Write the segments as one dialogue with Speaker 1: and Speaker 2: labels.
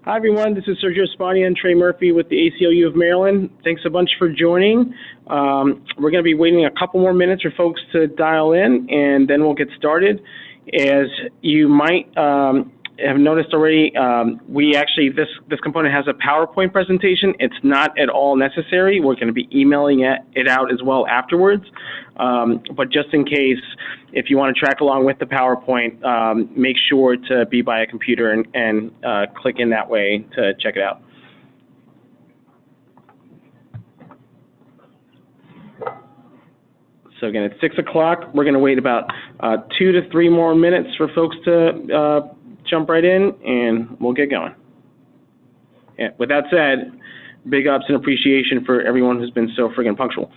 Speaker 1: Hi, everyone. This is Sergio Spania and Trey Murphy with the ACLU of Maryland. Thanks a bunch for joining. We're going to be waiting a couple more minutes for folks to dial in, and then we'll get started. As you might have noticed already, this component has a PowerPoint presentation. It's not at all necessary. We're going to be emailing it out as well afterwards. But just in case, if you want to track along with the PowerPoint, make sure to be by a computer and click in that way to check it out. So again, it's 6 o'clock. We're going to wait about 2 to 3 more minutes for folks to jump right in, and we'll get going. Yeah, with that said, big ups and appreciation for everyone who's been so friggin' punctual.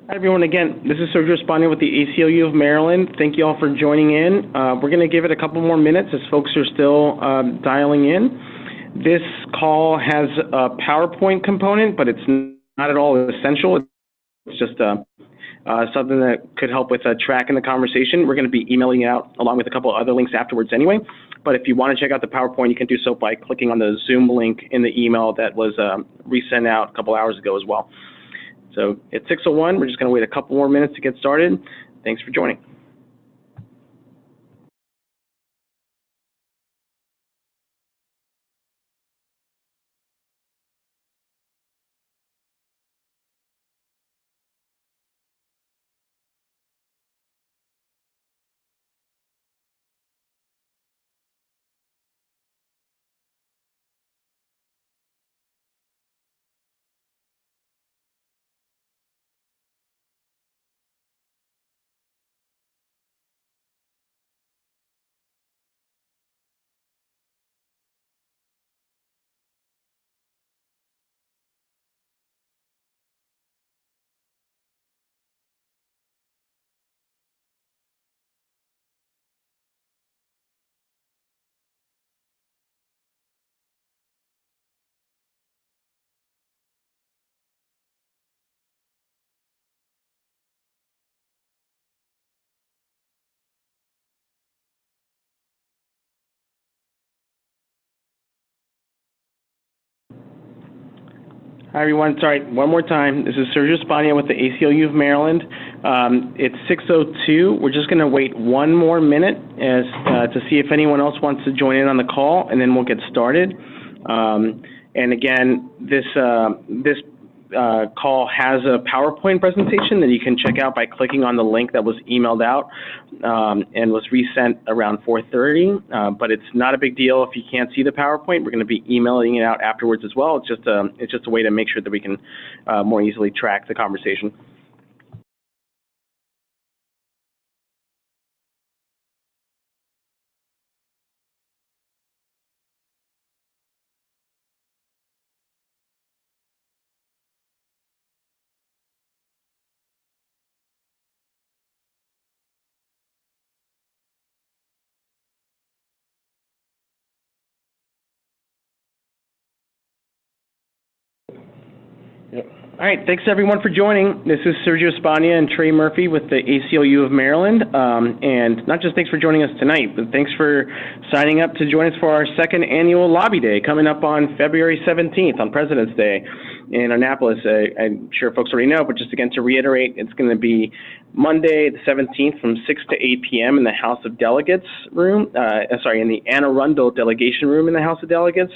Speaker 1: Hi, everyone. Again, this is Sergio Spania with the ACLU of Maryland. Thank you all for joining in. We're going to give it a couple more minutes as folks are still dialing in. This call has a PowerPoint component, but it's not at all essential. It's just something that could help with tracking the conversation. We're going to be emailing it out along with a couple other links afterwards anyway. But if you want to check out the PowerPoint, you can do so by clicking on the Zoom link in the email that was resent out a couple hours ago as well. So it's 6:01. We're just going to wait a couple more minutes to get started. Thanks for joining. Hi, everyone. Sorry, one more time. This is Sergio Spania with the ACLU of Maryland. It's 6:02. We're just going to wait one more minute to see if anyone else wants to join in on the call, and then we'll get started. And again, this call has a PowerPoint presentation that you can check out by clicking on the link that was emailed out and was resent around 4:30. But it's not a big deal if you can't see the PowerPoint. We're going to be emailing it out afterwards as well. It's just a way to make sure that we can more easily track the conversation. Yep. All right, thanks everyone for joining. This is Sergio Spania and Trey Murphy with the ACLU of Maryland. And not just thanks for joining us tonight, but thanks for signing up to join us for our second annual Lobby Day coming up on February 17th on President's Day in Annapolis. I'm sure folks already know, but just again to reiterate, it's going to be Monday the 17th from 6 to 8 p.m. in the House of Delegates room, in the Anne Arundel Delegation Room in the House of Delegates.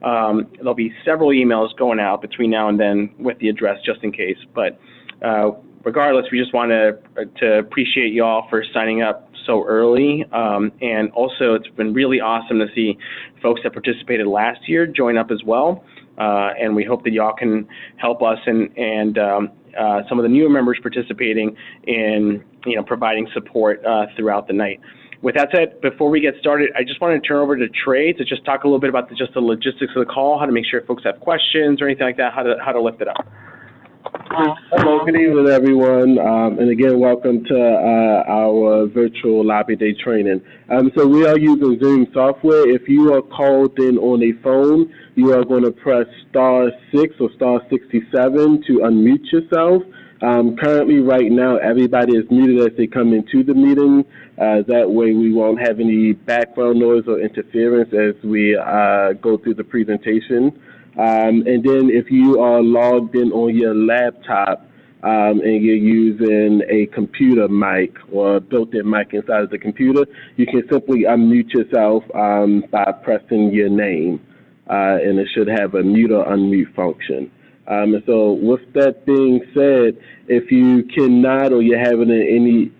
Speaker 1: There'll be several emails going out between now and then with the address just in case. But regardless, we just want to appreciate you all for signing up so early. And also, it's been really awesome to see folks that participated last year join up as well. And we hope that y'all can help us and some of the newer members participating in, providing support throughout the night. With that said, before we get started, I just wanted to turn over to Trey to just talk a little bit about just the logistics of the call, how to make sure folks have questions or anything like that, how to lift it up.
Speaker 2: Hello, good evening, everyone, and again, welcome to our virtual lobby day training. So we are using Zoom software. If you are called in on a phone, you are going to press *6 or *67 to unmute yourself. Currently, right now, everybody is muted as they come into the meeting. That way we won't have any background noise or interference as we go through the presentation. And then if you are logged in on your laptop and you're using a computer mic or a built-in mic inside of the computer, you can simply unmute yourself by pressing your name, and it should have a mute or unmute function. And so with that being said, if you cannot or you're having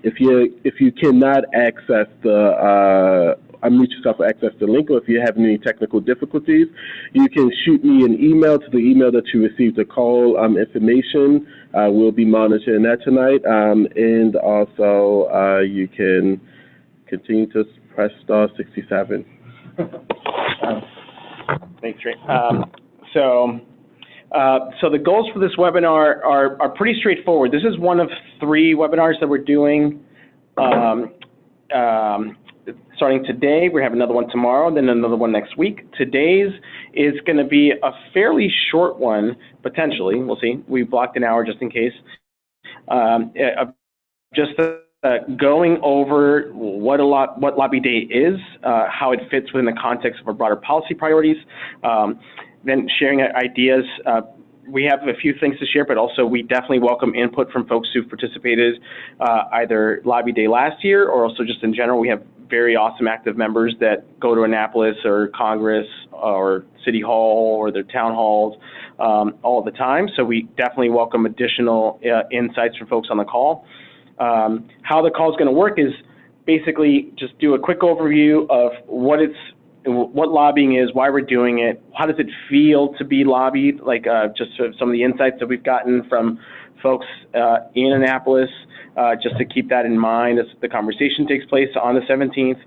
Speaker 2: if you cannot access the unmute yourself or access the link, or if you're having any technical difficulties, you can shoot me an email to the email that you received the call information. We'll be monitoring that tonight, and also you can continue to press *67.
Speaker 1: Thanks, Trey. So the goals for this webinar are pretty straightforward. This is one of 3 webinars that we're doing starting today. We have another one tomorrow, then another one next week. Today's is going to be a fairly short one, potentially. We'll see. We blocked an hour just in case. Going over what Lobby Day is, how it fits within the context of our broader policy priorities, then sharing ideas. We have a few things to share, but also we definitely welcome input from folks who've participated either Lobby Day last year or also just in general. We have very awesome active members that go to Annapolis or Congress or City Hall or their town halls all the time. So we definitely welcome additional insights from folks on the call. How the call is going to work is basically just do a quick overview of what lobbying is, why we're doing it, how does it feel to be lobbied, like just sort of some of the insights that we've gotten from folks in Annapolis, just to keep that in mind as the conversation takes place on the 17th.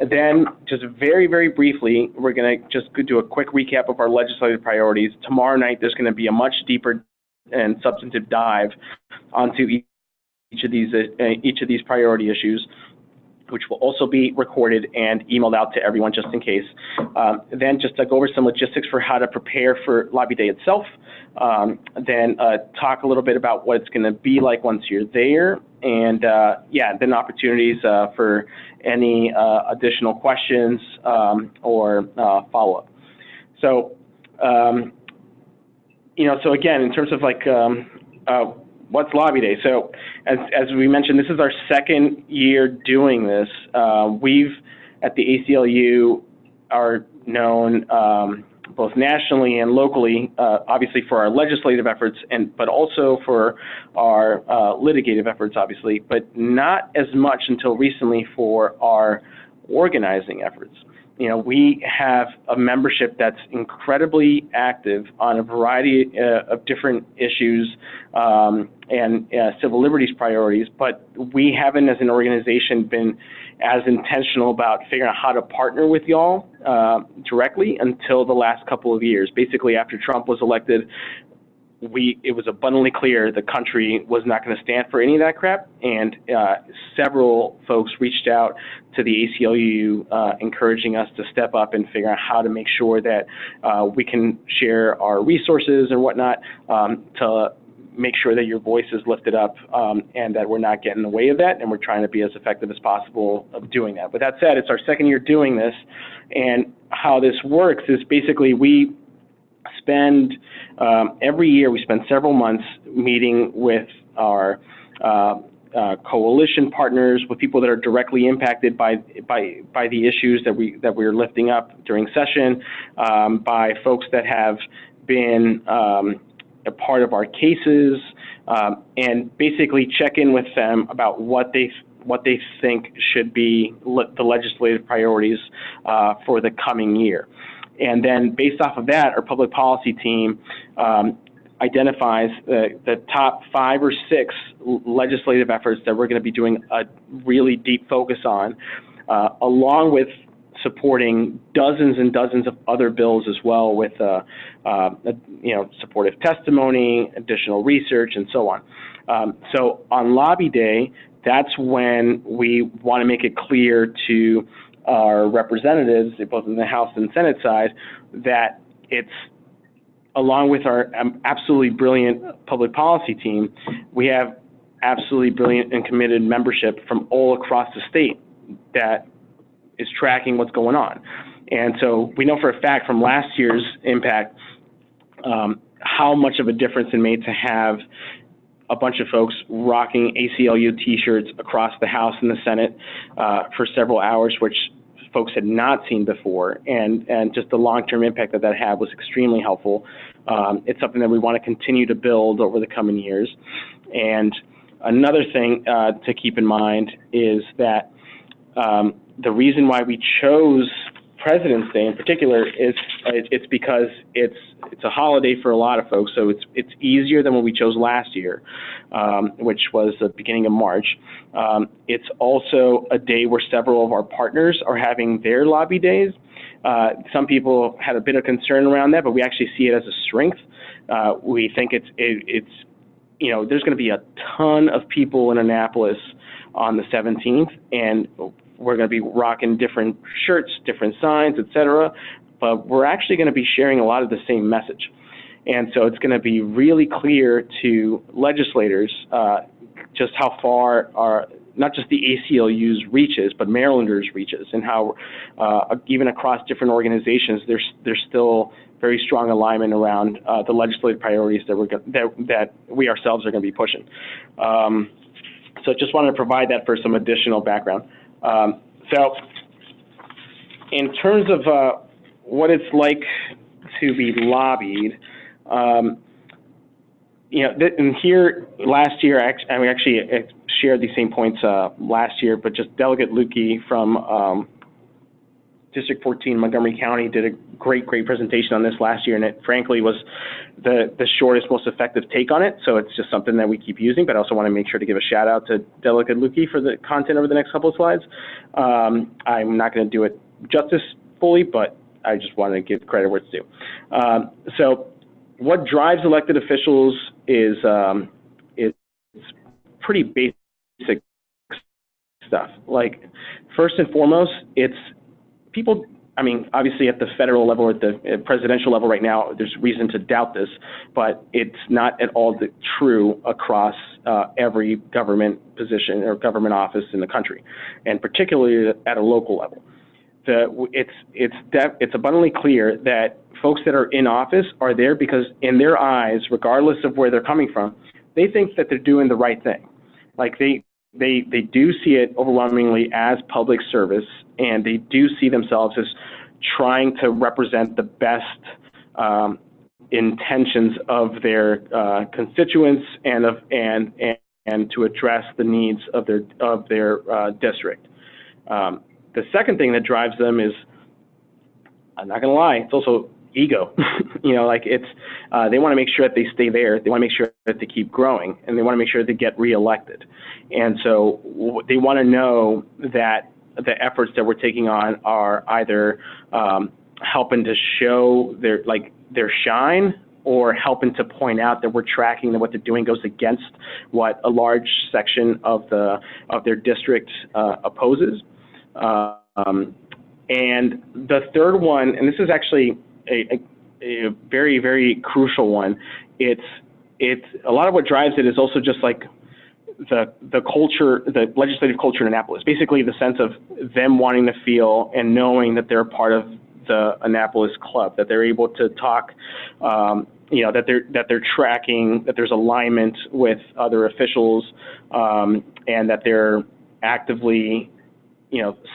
Speaker 1: Then just very, very briefly, we're going to just do a quick recap of our legislative priorities. Tomorrow night, there's going to be a much deeper and substantive dive onto each of these priority issues, which will also be recorded and emailed out to everyone just in case. Then just to go over some logistics for how to prepare for Lobby Day itself. Then talk a little bit about what it's going to be like once you're there. And then opportunities for any additional questions or follow-up. So, so again, in terms of like, what's Lobby Day? So as we mentioned, this is our 2nd year doing this. We've, at the ACLU, are known both nationally and locally, obviously for our legislative efforts, but also for our litigative efforts, obviously, but not as much until recently for our organizing efforts. We have a membership that's incredibly active on a variety of different issues and civil liberties priorities, but we haven't, as an organization, been as intentional about figuring out how to partner with y'all directly until the last couple of years. Basically, after Trump was elected, it was abundantly clear the country was not going to stand for any of that crap, and several folks reached out to the ACLU encouraging us to step up and figure out how to make sure that we can share our resources and whatnot to make sure that your voice is lifted up and that we're not getting in the way of that, and we're trying to be as effective as possible of doing that. With that said, it's our 2nd year doing this, and how this works is basically we spend every year we spend several months meeting with our coalition partners, with people that are directly impacted by the issues that we're lifting up during session, by folks that have been a part of our cases, and basically check in with them about what what they think should be the legislative priorities for the coming year. And then based off of that, our public policy team identifies the top 5 or 6 legislative efforts that we're going to be doing a really deep focus on, along with supporting dozens and dozens of other bills as well with supportive testimony, additional research, and so on. So on Lobby Day, that's when we want to make it clear to our representatives, both in the House and Senate side, that it's, along with our absolutely brilliant public policy team, we have absolutely brilliant and committed membership from all across the state that is tracking what's going on. And so we know for a fact from last year's impact how much of a difference it made to have a bunch of folks rocking ACLU T-shirts across the House and the Senate for several hours, which folks had not seen before, and just the long-term impact that had was extremely helpful. It's something that we want to continue to build over the coming years. And another thing to keep in mind is that the reason why we chose President's Day in particular is it's because it's a holiday for a lot of folks, so it's easier than what we chose last year, which was the beginning of March. It's also a day where several of our partners are having their lobby days. Some people had a bit of concern around that, but we actually see it as a strength. We think it's there's going to be a ton of people in Annapolis on the 17th, and we're going to be rocking different shirts, different signs, etc. But we're actually going to be sharing a lot of the same message. And so it's going to be really clear to legislators just how far not just the ACLU's reaches, but Marylanders' reaches, and how even across different organizations, there's still very strong alignment around the legislative priorities that we ourselves are going to be pushing. So just wanted to provide that for some additional background. So in terms of what it's like to be lobbied, and here last year, we actually shared these same points last year, but just Delegate Lukey from District 14, Montgomery County, did a great presentation on this last year, and it frankly was the shortest, most effective take on it. So it's just something that we keep using, but I also want to make sure to give a shout out to Delegate Lukey for the content over the next couple of slides. I'm not going to do it justice fully, but I just want to give credit where it's due. So what drives elected officials is it's pretty basic stuff. Like, first and foremost, it's people, I mean, obviously at the federal level, at the presidential level right now, there's reason to doubt this, but it's not at all true across every government position or government office in the country, and particularly at a local level. It's abundantly clear that folks that are in office are there because in their eyes, regardless of where they're coming from, they think that they're doing the right thing. Like they do see it overwhelmingly as public service, and they do see themselves as trying to represent the best intentions of their constituents and to address the needs of their district. The second thing that drives them is, I'm not going to lie, it's also ego. They want to make sure that they stay there. They want to make sure that they keep growing, and they want to make sure that they get reelected. And so they want to know that the efforts that we're taking on are either helping to show their shine, or helping to point out that we're tracking that what they're doing goes against what a large section of their district opposes. And the third one, and this is actually a very, very crucial one, it's a lot of what drives it is also just like the culture, the legislative culture in Annapolis, basically the sense of them wanting to feel and knowing that they're a part of the Annapolis club, that they're able to talk, that they're tracking, that there's alignment with other officials, and that they're actively,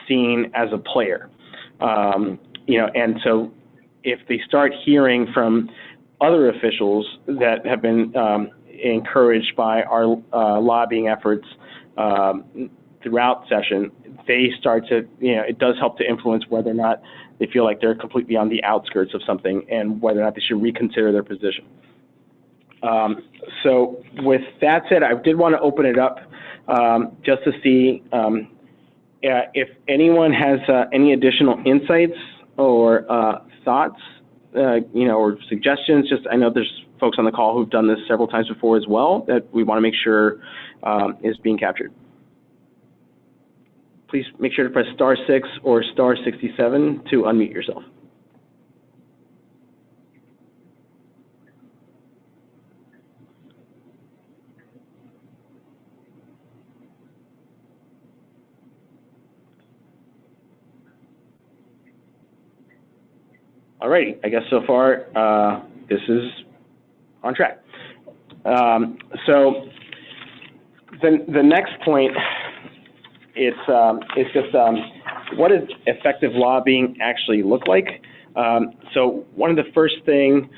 Speaker 1: seen as a player. And so if they start hearing from other officials that have been encouraged by our lobbying efforts, throughout session, they start to, it does help to influence whether or not they feel like they're completely on the outskirts of something and whether or not they should reconsider their position. So with that said, I did want to open it up just to see if anyone has any additional insights or thoughts, or suggestions. Just, I know there's folks on the call who've done this several times before as well that we want to make sure is being captured. Please make sure to press *6 or *67 to unmute yourself. All righty, I guess so far this is on track. So the next point, it's just what does effective lobbying actually look like? So one of the first thing,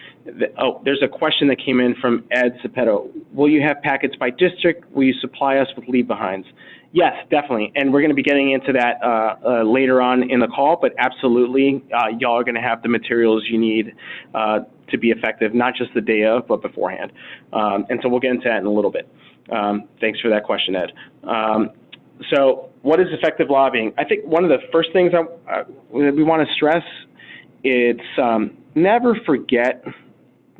Speaker 1: there's a question that came in from Ed Cepetto. Will you have packets by district? Will you supply us with leave behinds? Yes, definitely, and we're going to be getting into that later on in the call, but absolutely, y'all are going to have the materials you need to be effective, not just the day of, but beforehand. And so we'll get into that in a little bit. Thanks for that question, Ed. So what is effective lobbying? I think one of the first things we want to stress, it's never forget,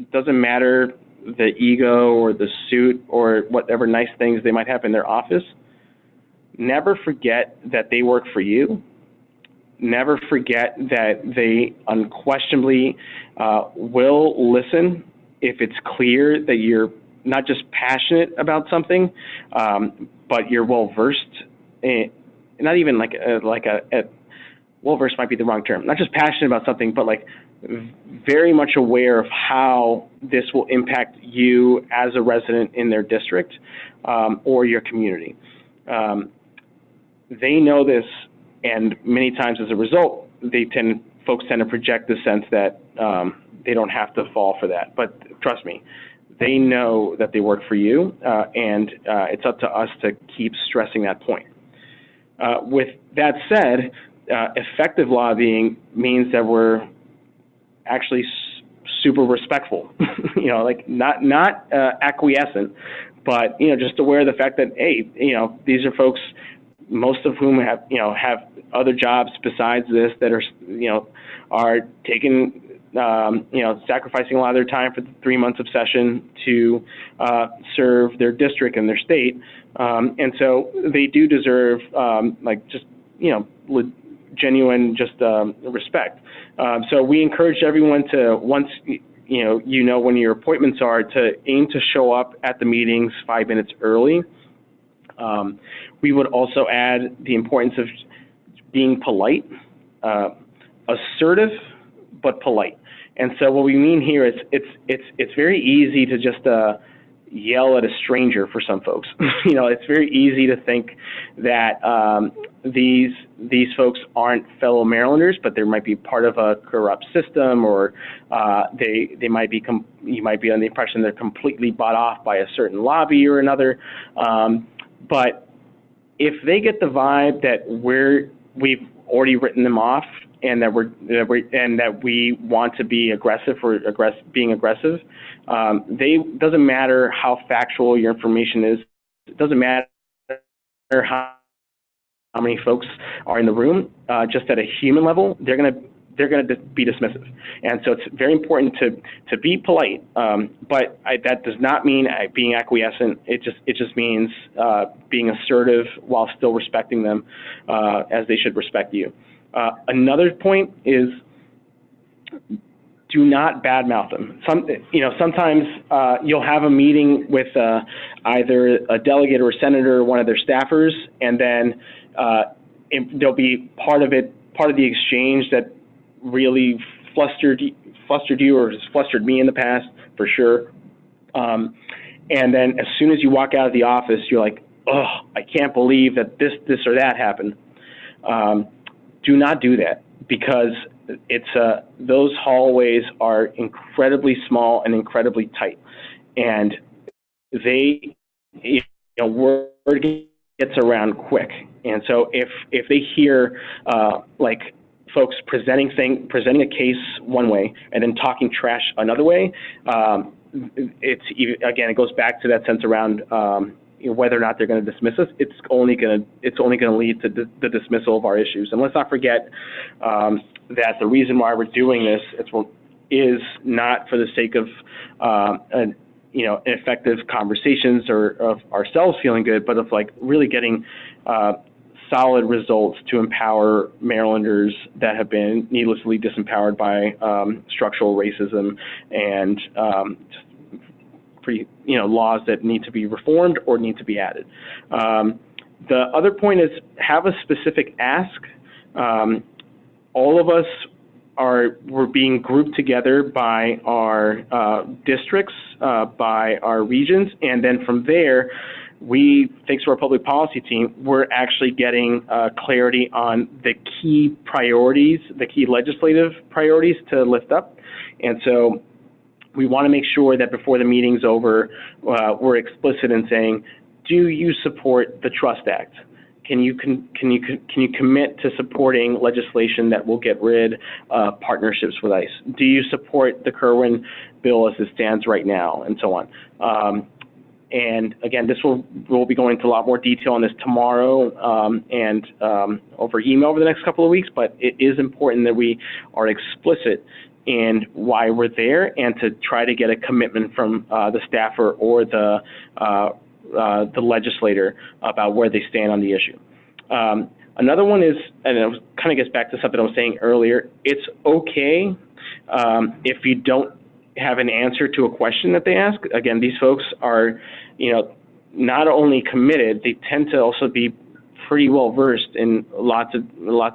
Speaker 1: it doesn't matter the ego or the suit or whatever nice things they might have in their office, never forget that they work for you. Never forget that they unquestionably will listen if it's clear that you're not just passionate about something, but you're well-versed. Not even well-versed might be the wrong term. Not just passionate about something, but like very much aware of how this will impact you as a resident in their district or your community. They know this, and many times as a result, folks tend to project the sense that they don't have to fall for that. But trust me, they know that they work for you, and it's up to us to keep stressing that point. With that said, effective lobbying means that we're actually super respectful, like not acquiescent, but just aware of the fact that, hey, these are folks, most of whom have other jobs besides this that are taking sacrificing a lot of their time for the 3 months of session to serve their district and their state, and so they do deserve genuine respect. So we encourage everyone to, once when your appointments are, to aim to show up at the meetings 5 minutes early. We would also add the importance of being polite, assertive, but polite. And so what we mean here is it's very easy to just yell at a stranger for some folks. It's very easy to think that these folks aren't fellow Marylanders, but they might be part of a corrupt system, or they might be you might be under the impression they're completely bought off by a certain lobby or another. But if they get the vibe that we've already written them off, and that we want to be aggressive for being aggressive, doesn't matter how factual your information is. It doesn't matter how many folks are in the room. Just at a human level, they're gonna be dismissive, and so it's very important to be polite. But that does not mean being acquiescent. It just means being assertive while still respecting them as they should respect you. Another point is, do not badmouth them. Sometimes you'll have a meeting with either a delegate or a senator or one of their staffers, and then there'll be part of the exchange that really flustered you or has flustered me in the past, for sure. And then as soon as you walk out of the office, you're like, oh, I can't believe that this or that happened. Do not do that, because those hallways are incredibly small and incredibly tight, and word gets around quick. And so if they hear like folks presenting a case one way and then talking trash another way, again, it goes back to that sense around whether or not they're going to dismiss us. It's only going to lead to the dismissal of our issues. And let's not forget that the reason why we're doing this is not for the sake of effective conversations or of ourselves feeling good, but of like really getting solid results to empower Marylanders that have been needlessly disempowered by structural racism and laws that need to be reformed or need to be added. The other point is have a specific ask. All of us we're being grouped together by our districts, by our regions, and then from there, thanks to our public policy team, we're actually getting clarity on the key priorities, the key legislative priorities to lift up. And so we want to make sure that before the meeting's over, we're explicit in saying, do you support the Trust Act? Can you commit to supporting legislation that will get rid of partnerships with ICE? Do you support the Kerwin bill as it stands right now, and so on? And again, we'll be going into a lot more detail on this tomorrow and over email over the next couple of weeks, but it is important that we are explicit in why we're there and to try to get a commitment from the staffer or the legislator about where they stand on the issue. Another one is, and it kind of gets back to something I was saying earlier, it's okay if you don't have an answer to a question that they ask. Again, these folks are, not only committed, they tend to also be pretty well versed in lots of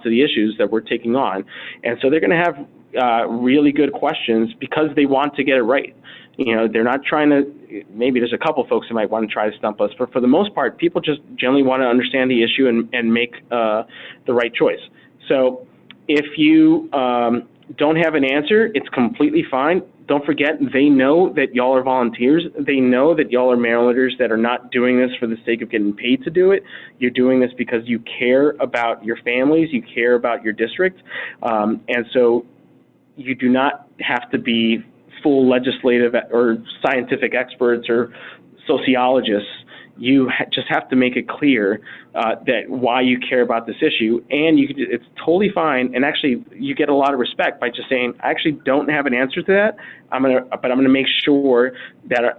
Speaker 1: the issues that we're taking on. And so they're going to have really good questions because they want to get it right. They're not trying to, maybe there's a couple folks who might want to try to stump us, but for the most part, people just generally want to understand the issue and make the right choice. So if you don't have an answer, it's completely fine. Don't forget, they know that y'all are volunteers. They know that y'all are Marylanders that are not doing this for the sake of getting paid to do it. You're doing this because you care about your families, you care about your district, and so you do not have to be full legislative or scientific experts or sociologists. You just have to make it clear that why you care about this issue, and it's totally fine. And actually, you get a lot of respect by just saying, "I actually don't have an answer to that. But I'm gonna make sure that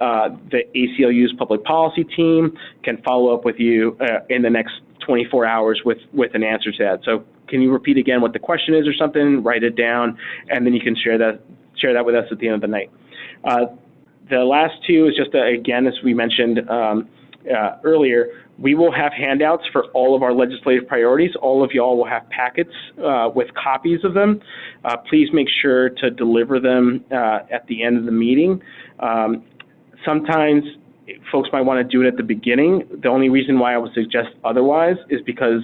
Speaker 1: the ACLU's public policy team can follow up with you in the next 24 hours with an answer to that." So, can you repeat again what the question is or something? Write it down, and then you can share that with us at the end of the night. The last two is just again, as we mentioned earlier, we will have handouts for all of our legislative priorities. All of y'all will have packets with copies of them. Please make sure to deliver them at the end of the meeting. Sometimes folks might want to do it at the beginning. The only reason why I would suggest otherwise is because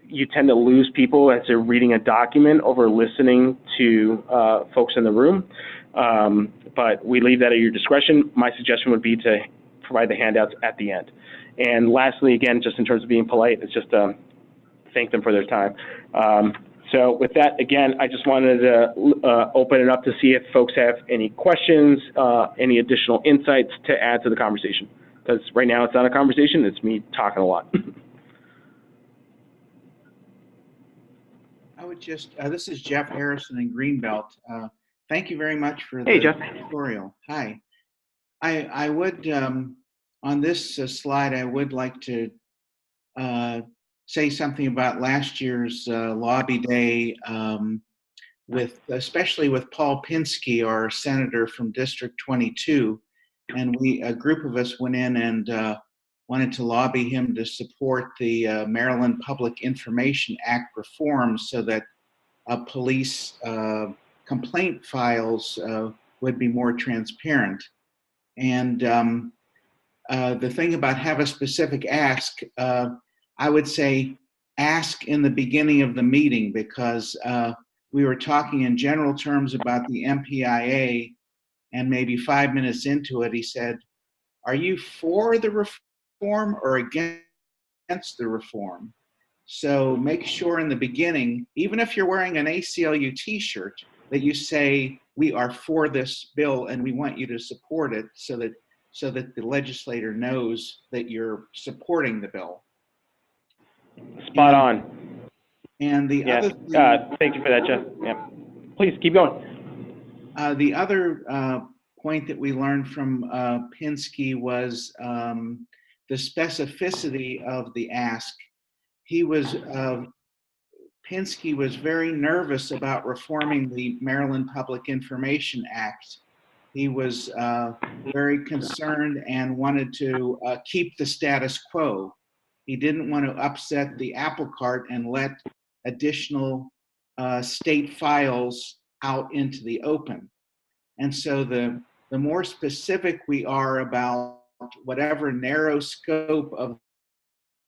Speaker 1: you tend to lose people as they're reading a document over listening to folks in the room. But we leave that at your discretion. My suggestion would be to provide the handouts at the end. And lastly, again, just in terms of being polite, it's just thank them for their time. So with that, again, I just wanted to open it up to see if folks have any questions, any additional insights to add to the conversation. Because right now it's not a conversation, it's me talking a lot.
Speaker 3: I would just, this is Jeff Harrison in Greenbelt. Thank you very much for
Speaker 1: Hey,
Speaker 3: the
Speaker 1: Jeff.
Speaker 3: tutorial. Hi. I would, on this slide, I would like to say something about last year's lobby day, especially with Paul Pinsky, our senator from District 22. And a group of us went in and wanted to lobby him to support the Maryland Public Information Act reforms so that police complaint files would be more transparent. And the thing about have a specific ask, I would say ask in the beginning of the meeting, because we were talking in general terms about the MPIA, and maybe 5 minutes into it, he said, "Are you for the reform or against against the reform. So make sure in the beginning, even if you're wearing an ACLU t-shirt, that you say, we are for this bill and we want you to support it, so that the legislator knows that you're supporting the bill.
Speaker 1: Spot on.
Speaker 3: And the
Speaker 1: Yes.
Speaker 3: other thing,
Speaker 1: thank you for that, Jeff. Yeah. Please keep going.
Speaker 3: the other point that we learned from Pinsky was the specificity of the ask. Pinsky was very nervous about reforming the Maryland Public Information Act. He was very concerned and wanted to keep the status quo. He didn't want to upset the apple cart and let additional state files out into the open. And so the more specific we are about whatever narrow scope of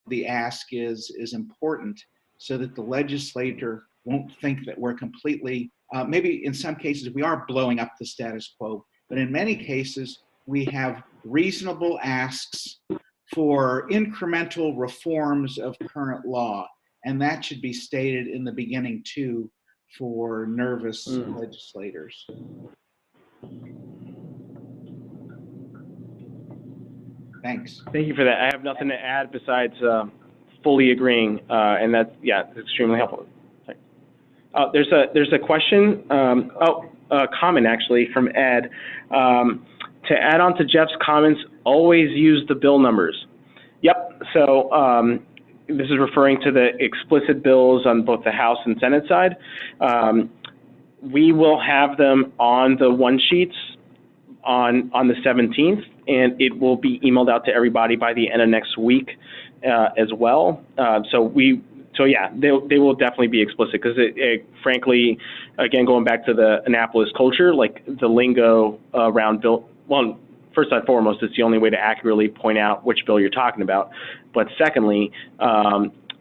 Speaker 3: the ask is important, so that the legislator won't think that we're completely, maybe in some cases we are blowing up the status quo, but in many cases we have reasonable asks for incremental reforms of current law. And that should be stated in the beginning too, for nervous legislators. Thanks.
Speaker 1: Thank you for that. I have nothing to add besides fully agreeing, and that's, yeah, it's extremely helpful. There's a question, a comment actually from Ed. To add on to Jeff's comments, always use the bill numbers. Yep, so this is referring to the explicit bills on both the House and Senate side. We will have them on the one sheets on the 17th, and it will be emailed out to everybody by the end of next week as well. So yeah, they will definitely be explicit, because it frankly, again, going back to the Annapolis culture, like the lingo around bill, well, first and foremost, it's the only way to accurately point out which bill you're talking about. But secondly,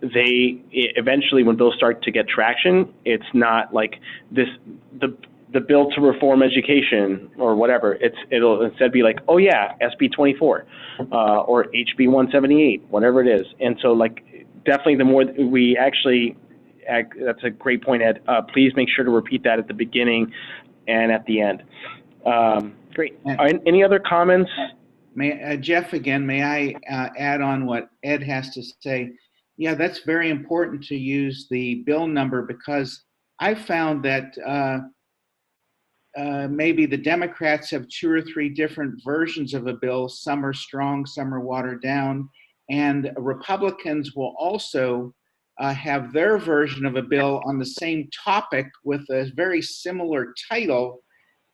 Speaker 1: eventually when bills start to get traction, it's not like the bill to reform education or whatever. It'll instead be like, oh yeah, SB 24 or HB 178, whatever it is. And so like, definitely the more we actually, that's a great point, Ed. Please make sure to repeat that at the beginning and at the end. Great. Any other comments?
Speaker 3: Jeff, again, may I add on what Ed has to say? Yeah, that's very important to use the bill number, because I found that maybe the Democrats have 2 or 3 different versions of a bill. Some are strong, some are watered down. And Republicans will also have their version of a bill on the same topic with a very similar title.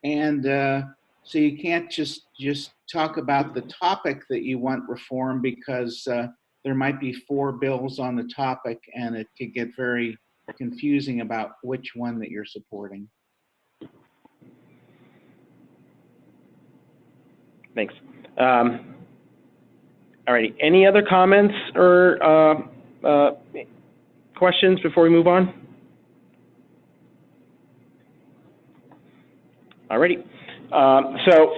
Speaker 3: And so you can't just talk about the topic that you want reform, because there might be 4 bills on the topic, and it could get very confusing about which one that you're supporting.
Speaker 1: Thanks. All righty. Any other comments or questions before we move on? All righty. So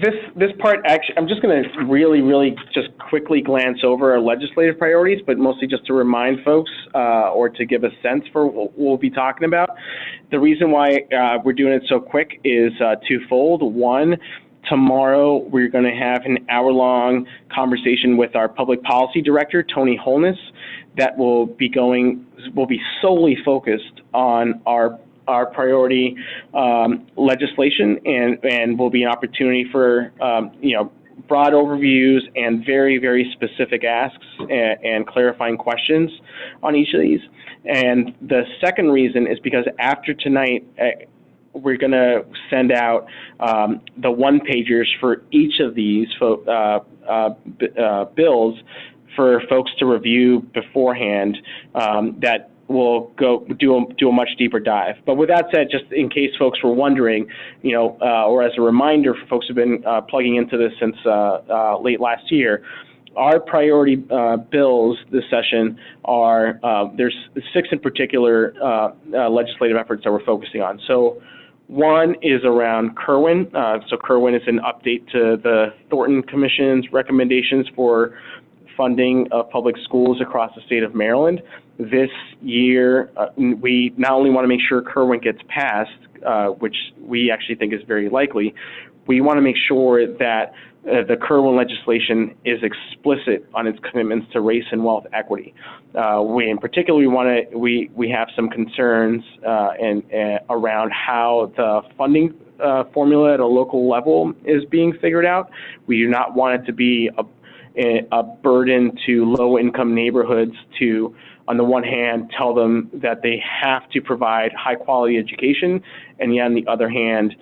Speaker 1: this part, actually, I'm just going to really just quickly glance over our legislative priorities, but mostly just to remind folks or to give a sense for what we'll be talking about. The reason why we're doing it so quick is twofold. One, tomorrow we're going to have an hour-long conversation with our public policy director, Tony Holness, that will be solely focused on our priority legislation, and will be an opportunity for broad overviews and very specific asks and clarifying questions on each of these. And the second reason is because after tonight, we're going to send out the one-pagers for each of these bills for folks to review beforehand, that will go do a much deeper dive. But with that said, just in case folks were wondering, or as a reminder for folks who've been plugging into this since late last year, our priority bills this session are, there's 6 in particular legislative efforts that we're focusing on. So one is around Kerwin. So Kerwin is an update to the Thornton Commission's recommendations for funding of public schools across the state of Maryland. This year, we not only want to make sure Kerwin gets passed, which we actually think is very likely, we want to make sure that the Kerwin legislation is explicit on its commitments to race and wealth equity. We, in particular, we have some concerns around how the funding formula at a local level is being figured out. We do not want it to be a burden to low-income neighborhoods to, on the one hand, tell them that they have to provide high-quality education, and yet on the other hand,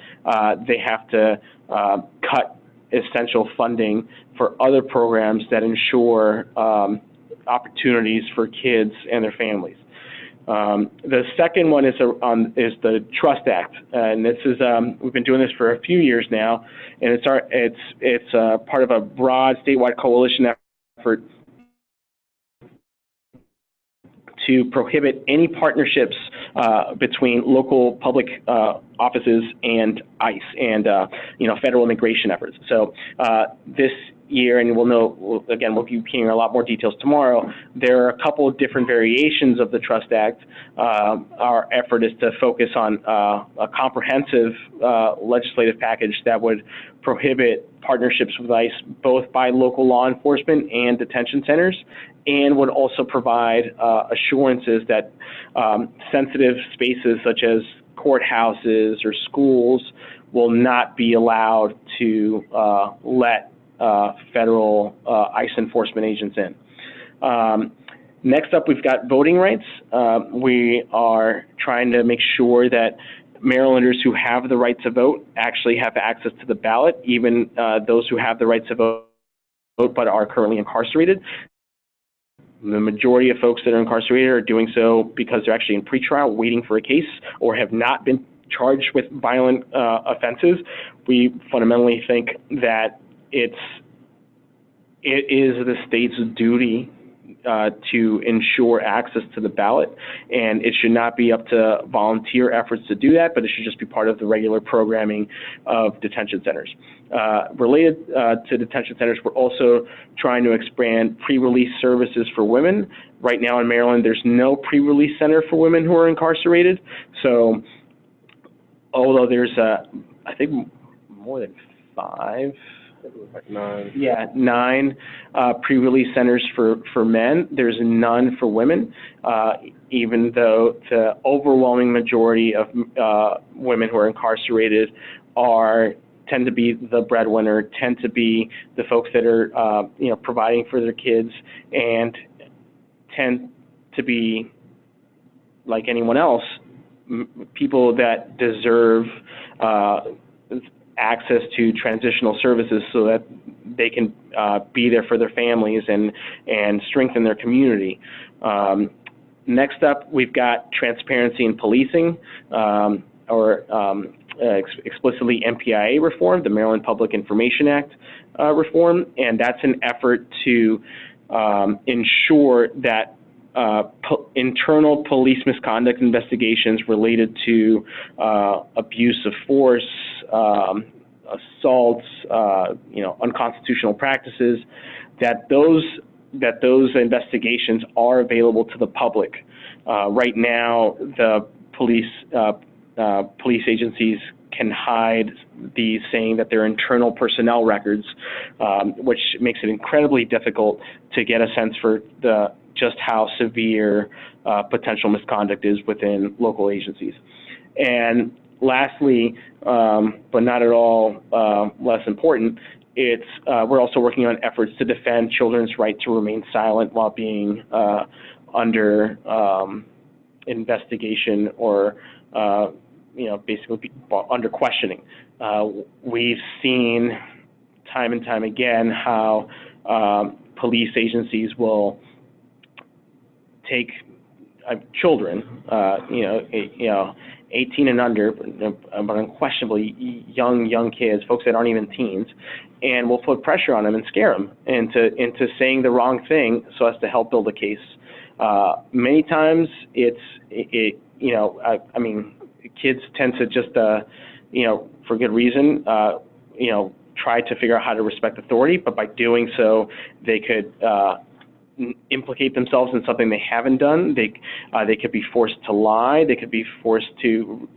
Speaker 1: they have to cut essential funding for other programs that ensure opportunities for kids and their families. The second one is the Trust Act, and this is we've been doing this for a few years now, and it's part of a broad statewide coalition effort to prohibit any partnerships between local public offices and ICE and federal immigration efforts. So this year, and we'll be hearing a lot more details tomorrow, there are a couple of different variations of the Trust Act. Our effort is to focus on a comprehensive legislative package that would prohibit partnerships with ICE both by local law enforcement and detention centers, and would also provide assurances that sensitive spaces such as courthouses or schools will not be allowed to let federal ICE enforcement agents in. Next up, we've got voting rights. We are trying to make sure that Marylanders who have the right to vote actually have access to the ballot, even those who have the right to vote but are currently incarcerated. The majority of folks that are incarcerated are doing so because they're actually in pretrial waiting for a case or have not been charged with violent offenses. We fundamentally think that it is the state's duty to ensure access to the ballot, and it should not be up to volunteer efforts to do that, but it should just be part of the regular programming of detention centers. Related to detention centers, we're also trying to expand pre-release services for women. Right now in Maryland, there's no pre-release center for women who are incarcerated. So although there's, I think, more than 5,
Speaker 2: like 9.
Speaker 1: Yeah, 9 pre-release centers for men. There's none for women, even though the overwhelming majority of women who are incarcerated tend to be the breadwinner, tend to be the folks that are providing for their kids, and tend to be, like anyone else, people that deserve access to transitional services so that they can be there for their families and strengthen their community. Next up, we've got transparency in policing, explicitly MPIA reform, the Maryland Public Information Act reform, and that's an effort to ensure that internal police misconduct investigations related to abuse of force, assaults, unconstitutional practices, that those investigations are available to the public. Right now, the police agencies can hide these, saying that they're internal personnel records, which makes it incredibly difficult to get a sense for just how severe potential misconduct is within local agencies. And lastly, but not at all less important, we're also working on efforts to defend children's right to remain silent while being under investigation or basically under questioning. We've seen time and time again how police agencies will take children, 18 and under, but unquestionably young kids, folks that aren't even teens, and will put pressure on them and scare them into saying the wrong thing so as to help build a case. Many times kids tend to just, for good reason, try to figure out how to respect authority, but by doing so, they could implicate themselves in something they haven't done. They could be forced to lie. They could be forced to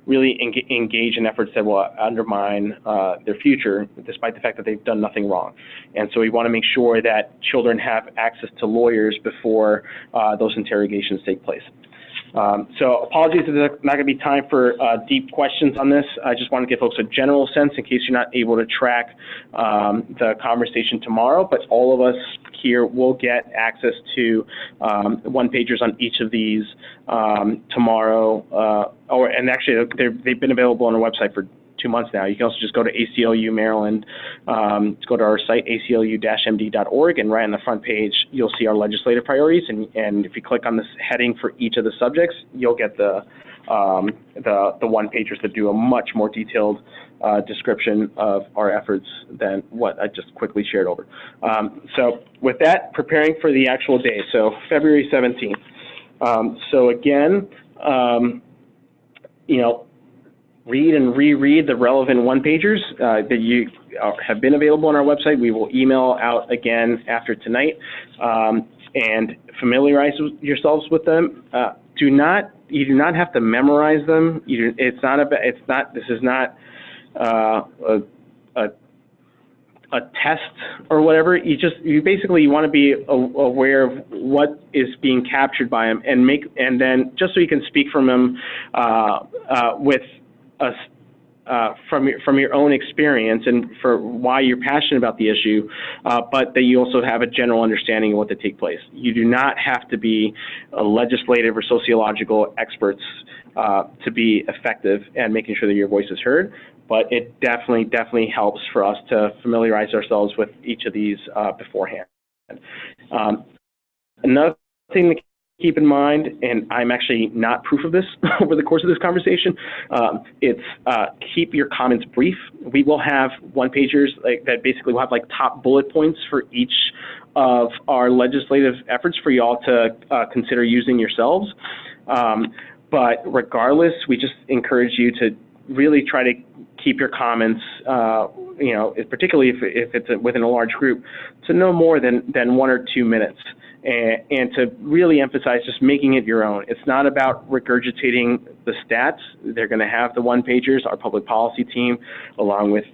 Speaker 1: really engage in efforts that will undermine their future, despite the fact that they've done nothing wrong. And so we want to make sure that children have access to lawyers before those interrogations take place. So apologies if there's not going to be time for deep questions on this. I just want to give folks a general sense in case you're not able to track the conversation tomorrow, but all of us here will get access to one-pagers on each of these tomorrow. And actually, they've been available on our website for 2 months now. You can also just go to ACLU Maryland, go to our site, aclu-md.org, and right on the front page, you'll see our legislative priorities. And if you click on this heading for each of the subjects, you'll get the one-pagers that do a much more detailed description of our efforts than what I just quickly shared over. So with that, preparing for the actual day, so February 17th. So again, read and reread the relevant one-pagers that you have been available on our website. We will email out again after tonight, and familiarize yourselves with them. You do not have to memorize them. This is not a test or whatever. You basically want to be aware of what is being captured by them, and then just so you can speak from them with us from your own experience and for why you're passionate about the issue, but that you also have a general understanding of what to take place. You do not have to be a legislative or sociological experts to be effective at making sure that your voice is heard, but it definitely helps for us to familiarize ourselves with each of these beforehand. Another thing to keep in mind, and I'm actually not proof of this over the course of this conversation, it's keep your comments brief. We will have one-pagers that basically will have top bullet points for each of our legislative efforts for y'all to consider using yourselves. But regardless, we just encourage you to really try to keep your comments, particularly if it's within a large group, to no more than 1 or 2 minutes. And to really emphasize just making it your own. It's not about regurgitating the stats. They're going to have the one-pagers. Our public policy team, along with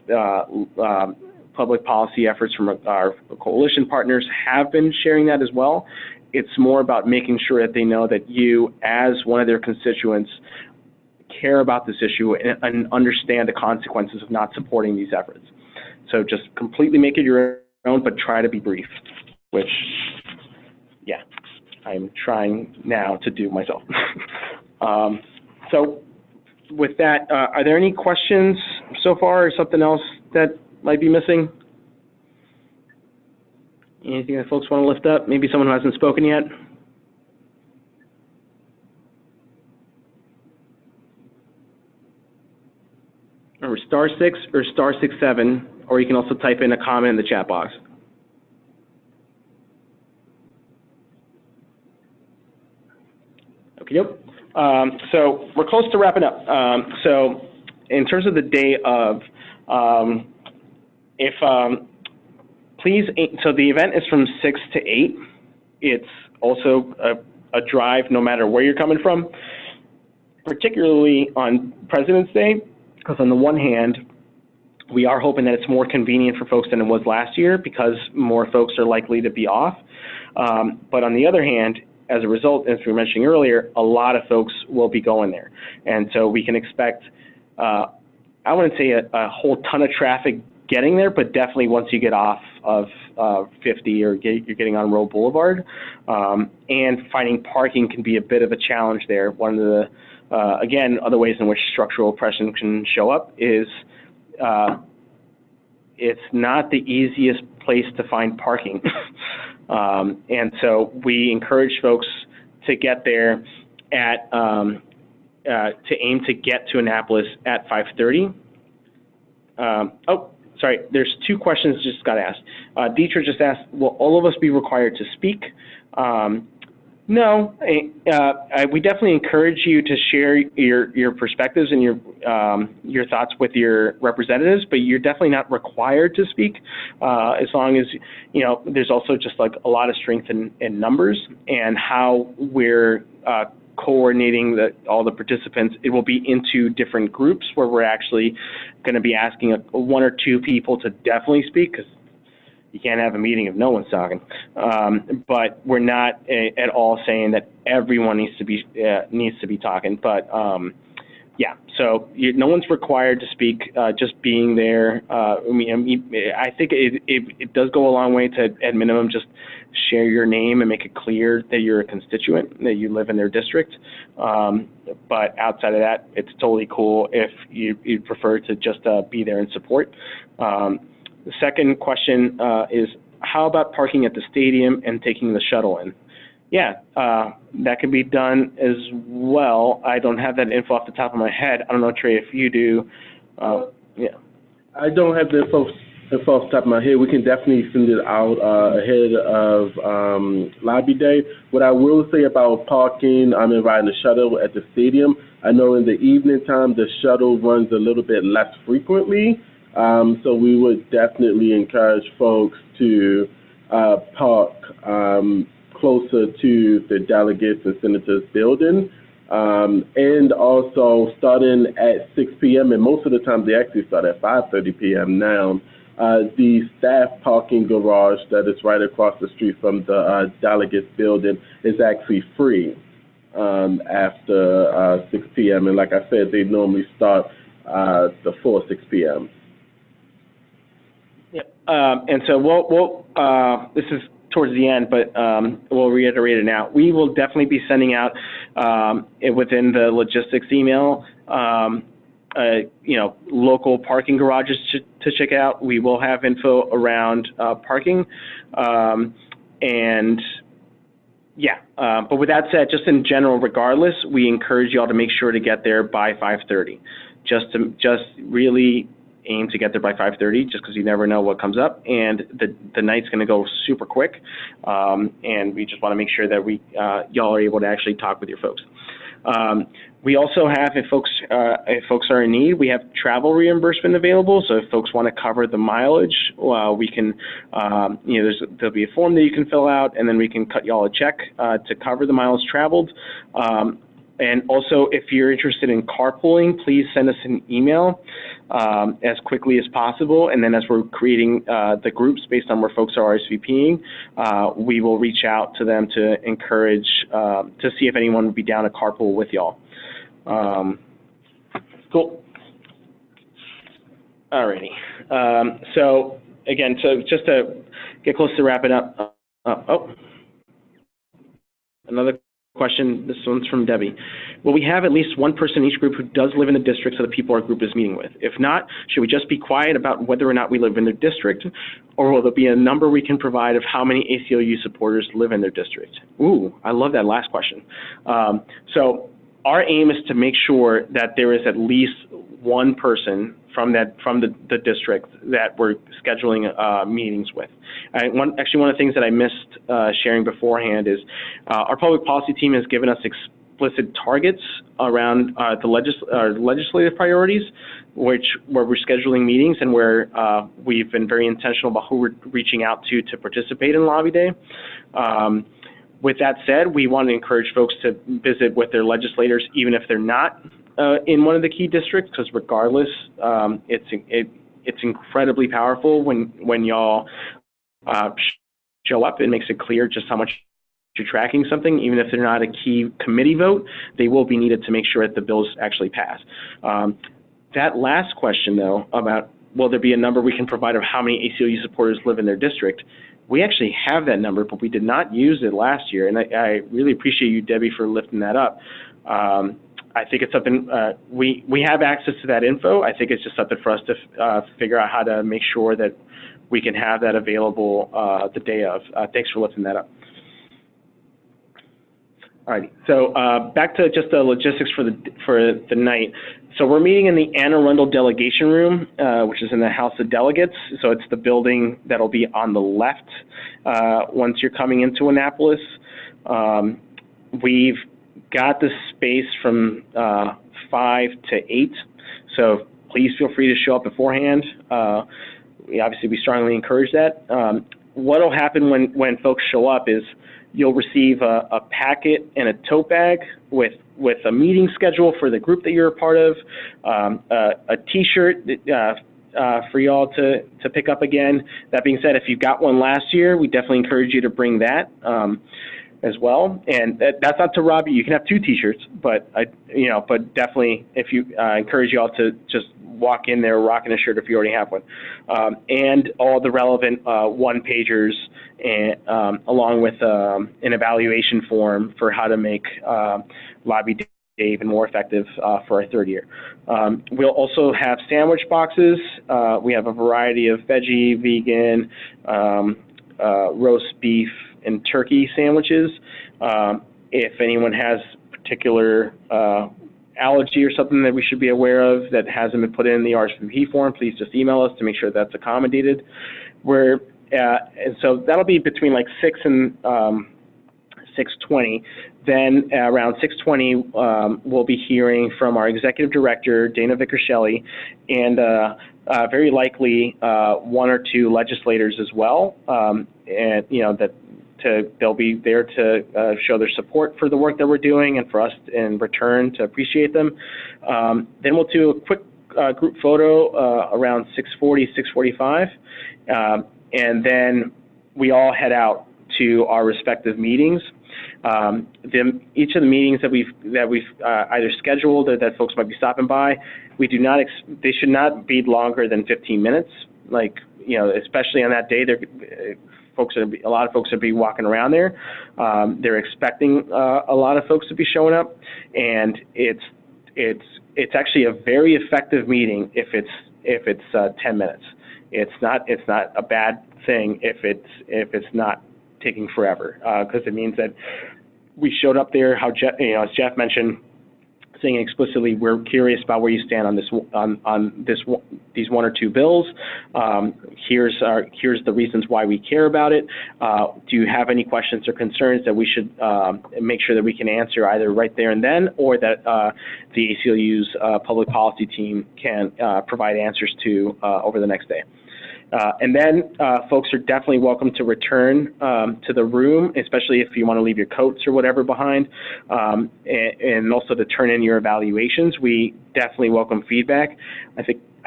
Speaker 1: public policy efforts from our coalition partners, have been sharing that as well. It's more about making sure that they know that you, as one of their constituents, care about this issue and understand the consequences of not supporting these efforts. So just completely make it your own, but try to be brief, which, yeah, I'm trying now to do myself. So with that, are there any questions so far or something else that might be missing? Anything that folks want to lift up? Maybe someone who hasn't spoken yet? Remember, *6 or *67, or you can also type in a comment in the chat box. Yep. So we're close to wrapping up. So in terms of the day of, please, so the event is from 6 to 8. It's also a drive no matter where you're coming from, particularly on President's Day, because on the one hand, we are hoping that it's more convenient for folks than it was last year because more folks are likely to be off. But on the other hand, as a result, as we were mentioning earlier, a lot of folks will be going there. And so we can expect, I wouldn't say a whole ton of traffic getting there, but definitely once you get off of 50 or you're getting on Roe Boulevard. And finding parking can be a bit of a challenge there. One of the, again, other ways in which structural oppression can show up is it's not the easiest place to find parking. And so we encourage folks to get there at, to aim to get to Annapolis at 5:30. Oh, sorry, there's 2 questions just got asked. Dietrich just asked, will all of us be required to speak? No, we definitely encourage you to share your perspectives and your thoughts with your representatives, but you're definitely not required to speak, as long as, there's also just like a lot of strength in numbers and how we're coordinating all the participants. It will be into different groups where we're actually going to be asking one or two people to definitely speak, because you can't have a meeting if no one's talking. But we're not at all saying that everyone needs to be talking. But yeah, so no one's required to speak. Just being there. I think it does go a long way to, at minimum, just share your name and make it clear that you're a constituent, that you live in their district. But outside of that, it's totally cool if you prefer to just be there and support. The second question is, how about parking at the stadium and taking the shuttle in? Yeah, that can be done as well. I don't have that info off the top of my head. I don't know, Trey, if you do. Yeah.
Speaker 2: I don't have the info off the top of my head. We can definitely send it out ahead of Lobby Day. What I will say about parking, and riding the shuttle at the stadium, I know in the evening time the shuttle runs a little bit less frequently. So we would definitely encourage folks to park closer to the delegates and senators building, and also starting at 6 p.m. and most of the time they actually start at 5:30 p.m. now. The staff parking garage that is right across the street from the delegates building is actually free after 6 p.m. And like I said, they normally start before 6 p.m.
Speaker 1: And so we'll this is towards the end, but we'll reiterate it now. We will definitely be sending out within the logistics email, local parking garages to check out. We will have info around parking, and yeah. But with that said, just in general, regardless, we encourage y'all to make sure to get there by 5:30. Just really aim to get there by 5:30, just because you never know what comes up, and the night's going to go super quick, and we just want to make sure that y'all are able to actually talk with your folks. We also have, if folks are in need, we have travel reimbursement available. So if folks want to cover the mileage, we can, there'll be a form that you can fill out, and then we can cut y'all a check to cover the miles traveled. And also, if you're interested in carpooling, please send us an email as quickly as possible. And then as we're creating the groups based on where folks are RSVPing, we will reach out to them to encourage, to see if anyone would be down to carpool with y'all. Cool. Alrighty. So again, so just to get close to wrapping up, another question, this one's from Debbie. Will we have at least one person in each group who does live in the district of the people our group is meeting with? If not, should we just be quiet about whether or not we live in their district, or will there be a number we can provide of how many ACLU supporters live in their district? Ooh, I love that last question. So our aim is to make sure that there is at least one person from the district that we're scheduling meetings with. Actually, one of the things that I missed sharing beforehand is our public policy team has given us explicit targets around the legislative priorities, where we're scheduling meetings and where we've been very intentional about who we're reaching out to participate in Lobby Day. With that said, we want to encourage folks to visit with their legislators, even if they're not in one of the key districts, because regardless, it's incredibly powerful when y'all show up. It makes it clear just how much you're tracking something. Even if they're not a key committee vote, they will be needed to make sure that the bills actually pass. That last question, though, about will there be a number we can provide of how many ACLU supporters live in their district, we actually have that number, but we did not use it last year, and I really appreciate you, Debbie, for lifting that up. I think it's something, we have access to that info. I think it's just something for us to figure out how to make sure that we can have that available the day of. Thanks for lifting that up. All right, so back to just the logistics for the night. So we're meeting in the Anne Arundel Delegation Room, which is in the House of Delegates. So it's the building that'll be on the left once you're coming into Annapolis. We've got the space from 5 to 8, so please feel free to show up beforehand. We strongly encourage that. What will happen when folks show up is you'll receive a packet and a tote bag with a meeting schedule for the group that you're a part of, a T-shirt for y'all to pick up again. That being said, if you got one last year, we definitely encourage you to bring that as well. And that's not to rob you. You can have 2 T-shirts, but but definitely if you encourage y'all to just walk in there rocking a shirt if you already have one, and all the relevant one-pagers, and along with an evaluation form for how to make Lobby Day even more effective for our 3rd year. We'll also have sandwich boxes. We have a variety of veggie, vegan, roast beef, and turkey sandwiches. If anyone has particular allergy or something that we should be aware of that hasn't been put in the RSVP form, please just email us to make sure that's accommodated. And so that'll be between like 6 and 6:20. Then around 6:20, we'll be hearing from our executive director, Dana Vickershelley, and very likely 1 or 2 legislators as well. And they'll be there to show their support for the work that we're doing, and for us in return to appreciate them. Then we'll do a quick group photo around 6:40, 6:45, and then we all head out to our respective meetings. Each of the meetings that we've either scheduled or that folks might be stopping by, they should not be longer than 15 minutes. Especially on that day, a lot of folks will be walking around there. They're expecting a lot of folks to be showing up, and it's actually a very effective meeting if it's 10 minutes. It's not a bad thing if it's not taking forever, because it means that we showed up there. As Jeff mentioned, saying explicitly, we're curious about where you stand on these 1 or 2 bills. Here's the reasons why we care about it. Do you have any questions or concerns that we should make sure that we can answer either right there and then, or that the ACLU's public policy team can provide answers to over the next day? And then folks are definitely welcome to return to the room, especially if you want to leave your coats or whatever behind, and also to turn in your evaluations. We definitely welcome feedback. I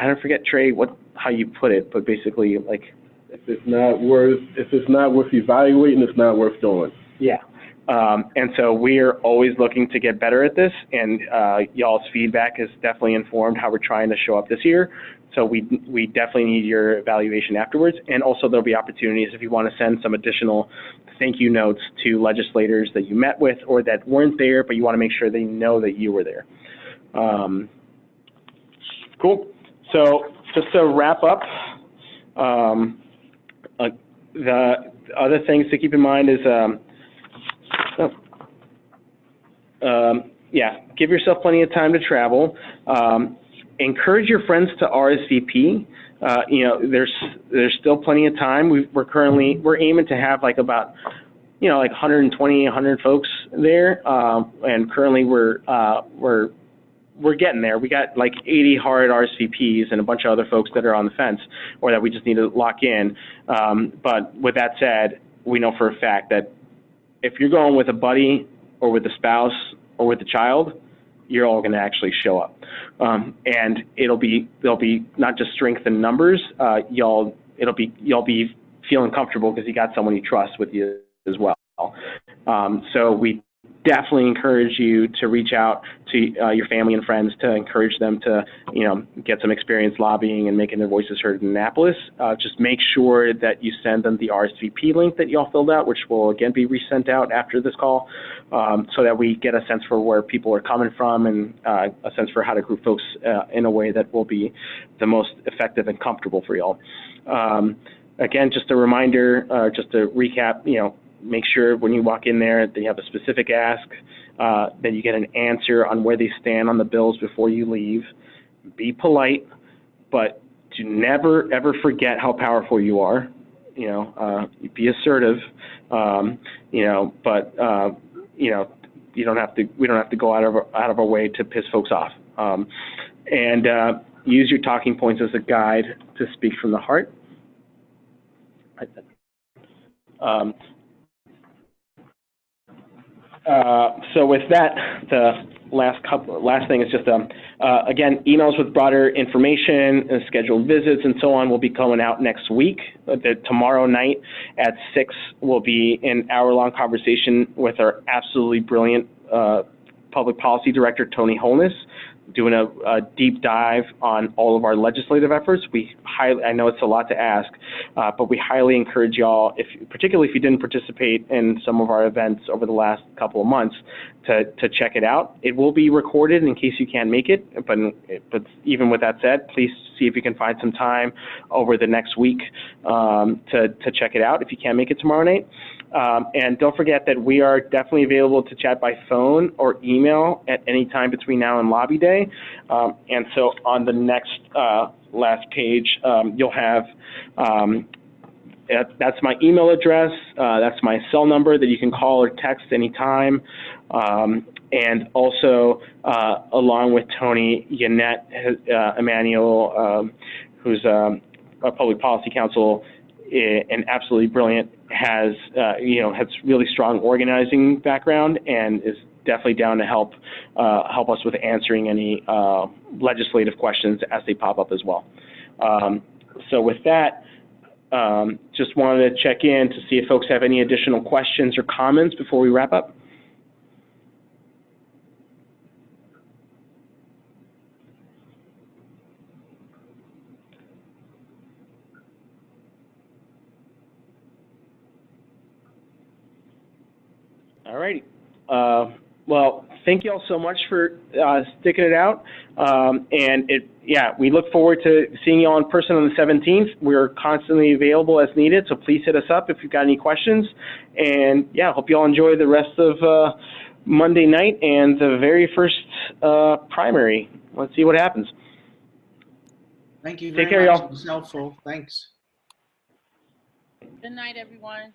Speaker 1: don't forget, Trey, how you put it, but basically, like,
Speaker 2: if it's not worth evaluating, it's not worth doing.
Speaker 1: Yeah. And so we're always looking to get better at this, and y'all's feedback has definitely informed how we're trying to show up this year. So we definitely need your evaluation afterwards. And also there'll be opportunities if you want to send some additional thank you notes to legislators that you met with or that weren't there, but you want to make sure they know that you were there. Cool. So just to wrap up, the other things to keep in mind is, give yourself plenty of time to travel. Encourage your friends to RSVP. There's still plenty of time. We're aiming to have like about, 120, 100 folks there, and currently we're getting there. We got like 80 hard RSVPs and a bunch of other folks that are on the fence or that we just need to lock in. But with that said, we know for a fact that if you're going with a buddy or with a spouse or with a child, you're all going to actually show up, and there'll be not just strength in numbers. You'll be feeling comfortable because you got someone you trust with you as well. So we definitely encourage you to reach out to your family and friends to encourage them to, get some experience lobbying and making their voices heard in Annapolis. Just make sure that you send them the RSVP link that y'all filled out, which will again be resent out after this call, so that we get a sense for where people are coming from and a sense for how to group folks in a way that will be the most effective and comfortable for y'all. Again, just a reminder, just to recap, make sure when you walk in there that you have a specific ask, that you get an answer on where they stand on the bills before you leave. Be polite, but to never, ever forget how powerful you are. Be assertive, but we don't have to go out of our way to piss folks off. And use your talking points as a guide to speak from the heart. So with that, the last thing is just again, emails with broader information and scheduled visits and so on will be coming out next week. Tomorrow night at 6 will be an hour-long conversation with our absolutely brilliant public policy director, Tony Holness, doing a deep dive on all of our legislative efforts. I know it's a lot to ask, but we highly encourage y'all, particularly if you didn't participate in some of our events over the last couple of months, to check it out. It will be recorded in case you can't make it, but even with that said, please see if you can find some time over the next week to check it out if you can't make it tomorrow night. And don't forget that we are definitely available to chat by phone or email at any time between now and lobby day. And so on the next last page, you'll have, that's my email address, that's my cell number that you can call or text anytime. And also, along with Tony, Yannette Emanuel, who's a public policy counsel, and absolutely brilliant, has really strong organizing background and is definitely down to help us with answering any legislative questions as they pop up as well. So with that, just wanted to check in to see if folks have any additional questions or comments before we wrap up. All righty. Well, thank you all so much for sticking it out. We look forward to seeing you all in person on the 17th. We're constantly available as needed, so please hit us up if you've got any questions. And yeah, hope you all enjoy the rest of Monday night and the very first primary. Let's see what happens.
Speaker 3: Thank you very
Speaker 1: much. Take care, y'all.
Speaker 3: It was helpful. Thanks.
Speaker 4: Good night, everyone.